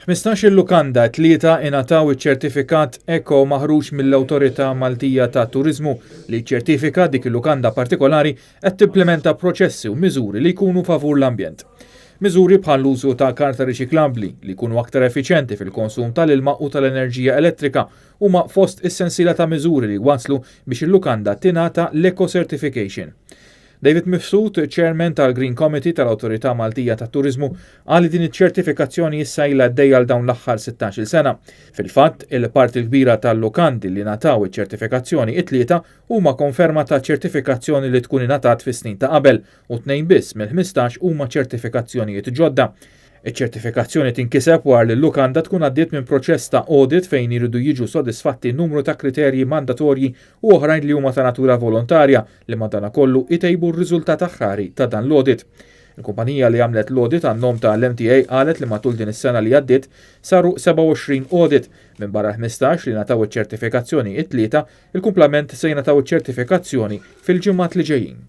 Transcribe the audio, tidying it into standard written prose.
15 il-lukanda tlieta ingħataw iċ-ċertifikat Eko maħruġ mill-Awtorità Maltija ta' Turiżmu li ċertifika dik il-lukanda partikolari qed timplementa proċessi u miżuri li jkunu favur l-ambjent. Miżuri bħal l-użu ta' karta riċiklabbli li jkunu aktar effiċjenti fil-konsum tal-ilma u tal-enerġija elettrika huma fost is-sensiela ta' miżuri li waslu biex il-lukanda tingħata l-Eco Certification. David Mifsud, chairman tal-Green Committee tal-Awtorità Maltija tat-Turiżmu, qal li din iċ-ċertifikazzjoni issa ilha għaddejja għal dawn l-aħħar 16-il sena. Fil-fatt, il-parti l-kbira tal-lukandi li ngħataw iċ-ċertifikazzjoni it-tlieta huma konferma ta' ċertifikazzjoni li tkun ingħatat fis-snin ta' qabel u 2 biss mill-15 huma ċertifikazzjonijiet ġodda. Iċ-ċertifikazzjoni tinkiseb wara li l-lukanda tkun għaddiet minn proċess ta' audit fejn iridu jiġu sodisfatti numru ta' kriterji mandatorji u oħrajn li huma ta' natura volontarja li madankollu itejbu r-riżultat aħħari ta' dan l-audit. Il-kumpanija li għamlet l-audit għan-nom ta' l-MTA qalet li matul din is-sena li għaddiet saru 27 audit minn barra 15 li ngħataw iċ-ċertifikazzjoni it-tlieta, il-kumplament se jingħataw iċ-ċertifikazzjoni fil-ġimgħat li ġejjin.